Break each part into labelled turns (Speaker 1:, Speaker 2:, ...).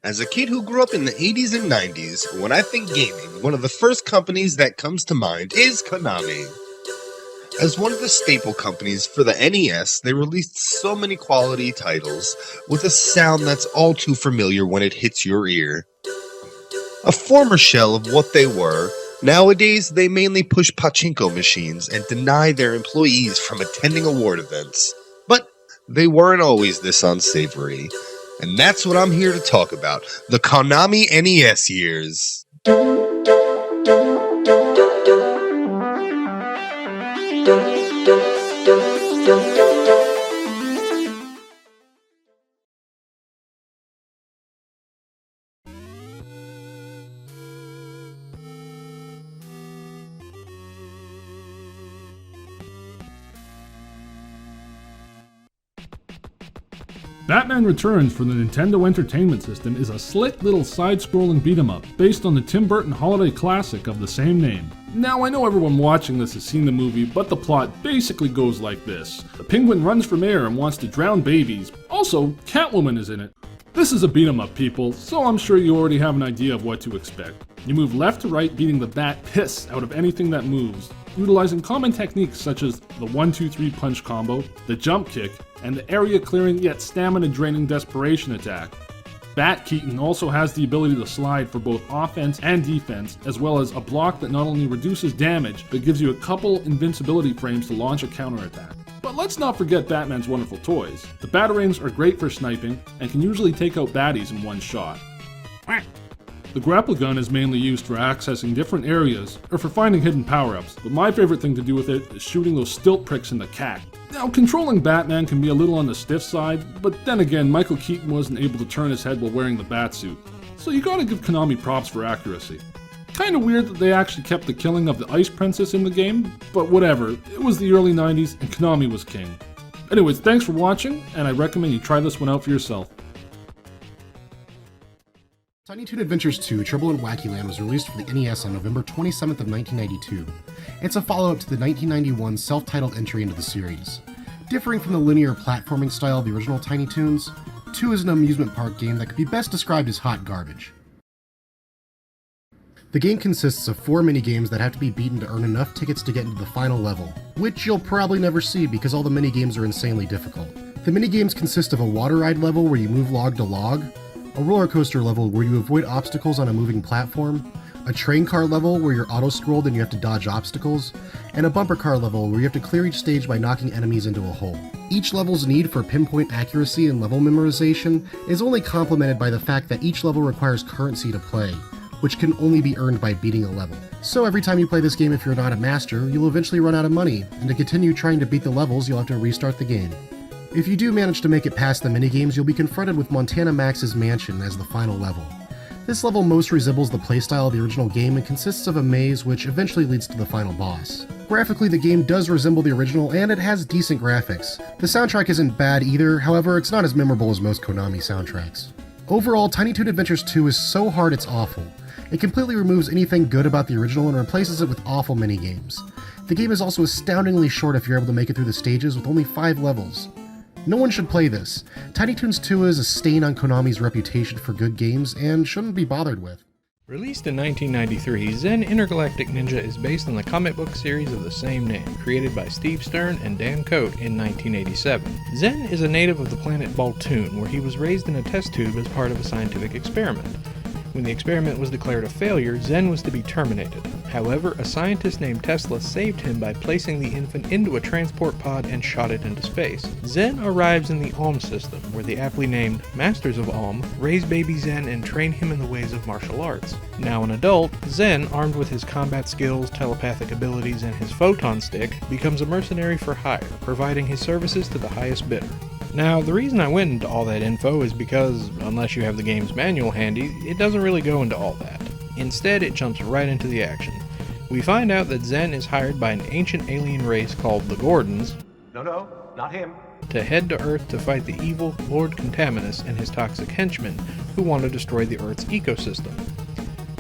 Speaker 1: As a kid who grew up in the 80s and 90s, when I think gaming, one of the first companies that comes to mind is Konami. As one of the staple companies for the NES, they released so many quality titles with a sound that's all too familiar when it hits your ear. A former shell of what they were, nowadays they mainly push pachinko machines and deny their employees from attending award events. But they weren't always this unsavory. And that's what I'm here to talk about, the Konami NES years.
Speaker 2: Batman Returns for the Nintendo Entertainment System is a slick little side-scrolling beat-em-up based on the Tim Burton holiday classic of the same name. Now, I know everyone watching this has seen the movie, but the plot basically goes like this. The Penguin runs for mayor and wants to drown babies. Also, Catwoman is in it. This is a beat-em-up, people, so I'm sure you already have an idea of what to expect. You move left to right, beating the bat piss out of anything that moves, utilizing common techniques such as the 1-2-3 punch combo, the jump kick, and the area-clearing yet stamina-draining desperation attack. Bat Keaton also has the ability to slide for both offense and defense, as well as a block that not only reduces damage, but gives you a couple invincibility frames to launch a counterattack. But let's not forget Batman's wonderful toys. The Batarangs are great for sniping, and can usually take out baddies in one shot. The grapple gun is mainly used for accessing different areas, or for finding hidden power-ups, but my favorite thing to do with it is shooting those stilt pricks in the cack. Now, controlling Batman can be a little on the stiff side, but then again, Michael Keaton wasn't able to turn his head while wearing the Batsuit, so you gotta give Konami props for accuracy. Kinda weird that they actually kept the killing of the Ice Princess in the game, but whatever, it was the early 90s and Konami was king. Anyways, thanks for watching, and I recommend you try this one out for yourself.
Speaker 3: Tiny Toon Adventures 2 Trouble in Wackyland was released for the NES on November 27th of 1992. It's a follow-up to the 1991 self-titled entry into the series. Differing from the linear platforming style of the original Tiny Toons, 2 is an amusement park game that could be best described as hot garbage. The game consists of 4 minigames that have to be beaten to earn enough tickets to get into the final level, which you'll probably never see because all the minigames are insanely difficult. The minigames consist of a water ride level where you move log to log, a roller coaster level where you avoid obstacles on a moving platform, a train car level where you're auto-scrolled and you have to dodge obstacles, and a bumper car level where you have to clear each stage by knocking enemies into a hole. Each level's need for pinpoint accuracy and level memorization is only complemented by the fact that each level requires currency to play, which can only be earned by beating a level. So every time you play this game, if you're not a master, you'll eventually run out of money, and to continue trying to beat the levels, you'll have to restart the game. If you do manage to make it past the minigames, you'll be confronted with Montana Max's mansion as the final level. This level most resembles the playstyle of the original game and consists of a maze which eventually leads to the final boss. Graphically, the game does resemble the original and it has decent graphics. The soundtrack isn't bad either, however it's not as memorable as most Konami soundtracks. Overall, Tiny Toon Adventures 2 is so hard it's awful. It completely removes anything good about the original and replaces it with awful minigames. The game is also astoundingly short if you're able to make it through the stages with only 5 levels. No one should play this. Tiny Toons 2 is a stain on Konami's reputation for good games and shouldn't be bothered with.
Speaker 4: Released in 1993, Zen Intergalactic Ninja is based on the comic book series of the same name, created by Steve Stern and Dan Coate in 1987. Zen is a native of the planet Baltoon, where he was raised in a test tube as part of a scientific experiment. When the experiment was declared a failure, Zen was to be terminated. However, a scientist named Tesla saved him by placing the infant into a transport pod and shot it into space. Zen arrives in the Om system, where the aptly named Masters of Om raise baby Zen and train him in the ways of martial arts. Now an adult, Zen, armed with his combat skills, telepathic abilities, and his photon stick, becomes a mercenary for hire, providing his services to the highest bidder. Now, the reason I went into all that info is because, unless you have the game's manual handy, it doesn't really go into all that. Instead, it jumps right into the action. We find out that Zen is hired by an ancient alien race called the Gordons.
Speaker 5: No, not him.
Speaker 4: To head to Earth to fight the evil Lord Contaminus and his toxic henchmen, who want to destroy the Earth's ecosystem.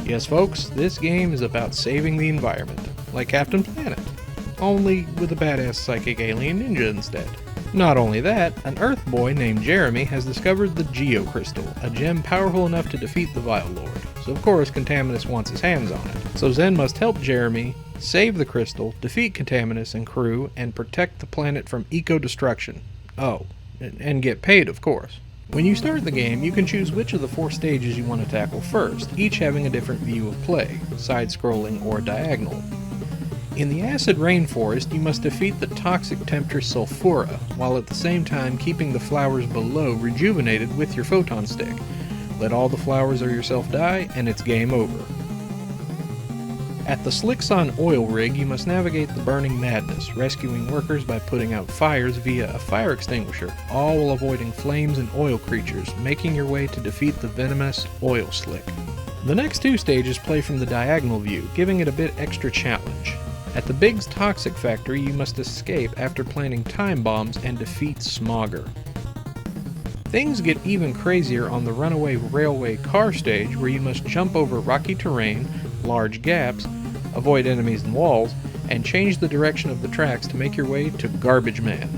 Speaker 4: Yes, folks, this game is about saving the environment, like Captain Planet, only with a badass psychic alien ninja instead. Not only that, an Earth boy named Jeremy has discovered the Geo Crystal, a gem powerful enough to defeat the Vile Lord. So of course Contaminus wants his hands on it. So Zen must help Jeremy save the crystal, defeat Contaminus and crew, and protect the planet from eco-destruction. Oh, and get paid, of course. When you start the game, you can choose which of the 4 stages you want to tackle first, each having a different view of play, side-scrolling or diagonal. In the acid rainforest, you must defeat the toxic tempter Sulfura, while at the same time keeping the flowers below rejuvenated with your photon stick. Let all the flowers or yourself die, and it's game over. At the Slickson oil rig, you must navigate the burning madness, rescuing workers by putting out fires via a fire extinguisher, all while avoiding flames and oil creatures, making your way to defeat the venomous oil slick. The next 2 stages play from the diagonal view, giving it a bit extra challenge. At the Biggs Toxic Factory, you must escape after planting time bombs and defeat Smogger. Things get even crazier on the Runaway Railway car stage, where you must jump over rocky terrain, large gaps, avoid enemies and walls, and change the direction of the tracks to make your way to Garbage Man.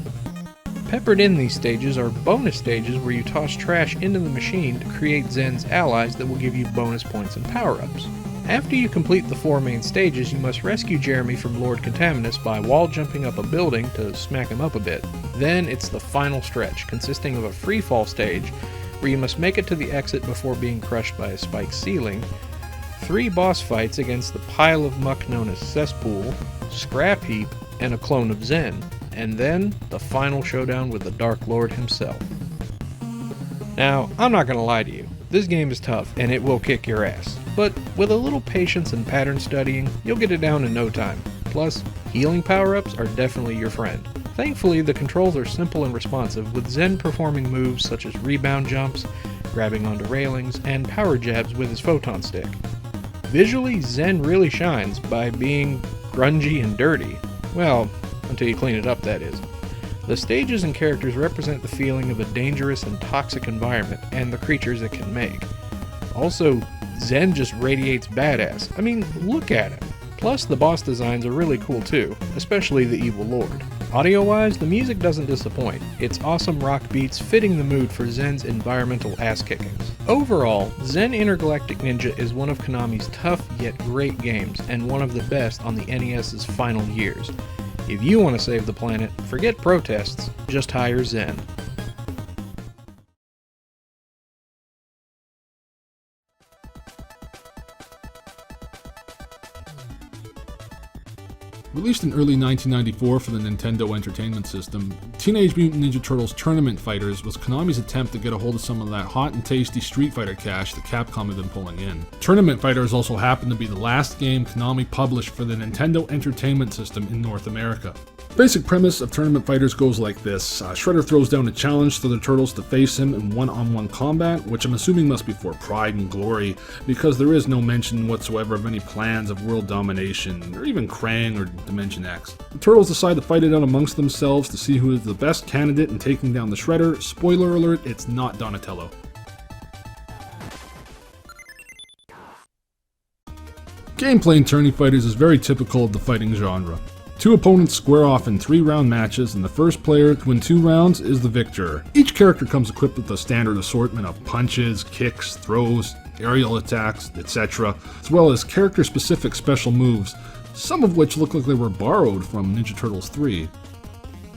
Speaker 4: Peppered in these stages are bonus stages where you toss trash into the machine to create Zen's allies that will give you bonus points and power-ups. After you complete the 4 main stages, you must rescue Jeremy from Lord Contaminus by wall jumping up a building to smack him up a bit. Then it's the final stretch, consisting of a free-fall stage, where you must make it to the exit before being crushed by a spiked ceiling, 3 boss fights against the pile of muck known as Cesspool, Scrap Heap, and a clone of Zen, and then the final showdown with the Dark Lord himself. Now, I'm not gonna lie to you, this game is tough and it will kick your ass, but with a little patience and pattern studying, you'll get it down in no time. Plus, healing power-ups are definitely your friend. Thankfully, the controls are simple and responsive, with Zen performing moves such as rebound jumps, grabbing onto railings, and power jabs with his photon stick. Visually, Zen really shines by being grungy and dirty. Well, until you clean it up, that is. The stages and characters represent the feeling of a dangerous and toxic environment and the creatures it can make. Also, Zen just radiates badass. I mean, look at him. Plus, the boss designs are really cool too, especially the Evil Lord. Audio-wise, the music doesn't disappoint. It's awesome rock beats fitting the mood for Zen's environmental ass-kickings. Overall, Zen Intergalactic Ninja is one of Konami's tough yet great games, and one of the best on the NES's final years. If you want to save the planet, forget protests, just hire Zen.
Speaker 2: Released in early 1994 for the Nintendo Entertainment System, Teenage Mutant Ninja Turtles Tournament Fighters was Konami's attempt to get a hold of some of that hot and tasty Street Fighter cash that Capcom had been pulling in. Tournament Fighters also happened to be the last game Konami published for the Nintendo Entertainment System in North America. The basic premise of Tournament Fighters goes like this. Shredder throws down a challenge to the Turtles to face him in one-on-one combat, which I'm assuming must be for pride and glory, because there is no mention whatsoever of any plans of world domination, or even Krang or Dimension X. The Turtles decide to fight it out amongst themselves to see who is the best candidate in taking down the Shredder. Spoiler alert, it's not Donatello. Gameplay in Tourney Fighters is very typical of the fighting genre. 2 opponents square off in 3-round matches, and the first player to win 2 rounds is the victor. Each character comes equipped with a standard assortment of punches, kicks, throws, aerial attacks, etc., as well as character-specific special moves, some of which look like they were borrowed from Ninja Turtles 3.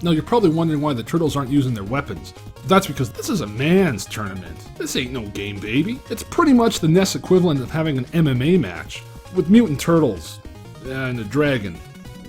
Speaker 2: Now you're probably wondering why the Turtles aren't using their weapons. That's because this is a man's tournament. This ain't no game, baby. It's pretty much the NES equivalent of having an MMA match, with mutant turtles, and a dragon,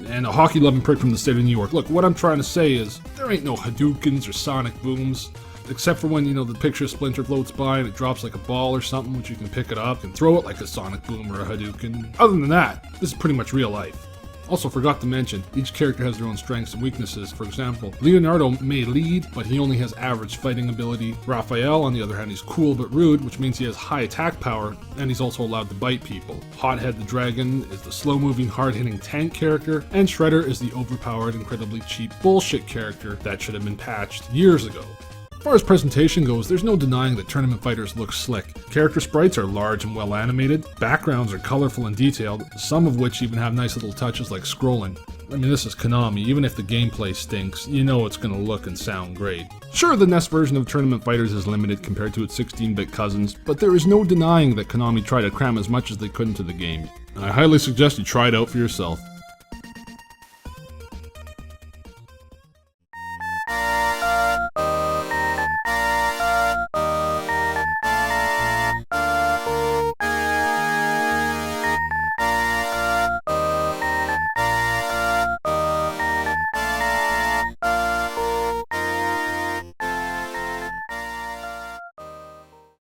Speaker 2: and a hockey-loving prick from the state of New York. Look, what I'm trying to say is, there ain't no Hadoukens or Sonic Booms, except for when, the picture Splinter floats by and it drops like a ball or something, which you can pick it up and throw it like a Sonic Boom or a Hadouken. Other than that, this is pretty much real life. Also, forgot to mention, each character has their own strengths and weaknesses. For example, Leonardo may lead, but he only has average fighting ability. Raphael, on the other hand, is cool but rude, which means he has high attack power, and he's also allowed to bite people. Hothead the Dragon is the slow-moving, hard-hitting tank character, and Shredder is the overpowered, incredibly cheap bullshit character that should have been patched years ago. As far as presentation goes, there's no denying that Tournament Fighters look slick. Character sprites are large and well animated, backgrounds are colorful and detailed, some of which even have nice little touches like scrolling. I mean, this is Konami. Even if the gameplay stinks, you know it's gonna look and sound great. Sure, the NES version of Tournament Fighters is limited compared to its 16-bit cousins, but there is no denying that Konami tried to cram as much as they could into the game. I highly suggest you try it out for yourself.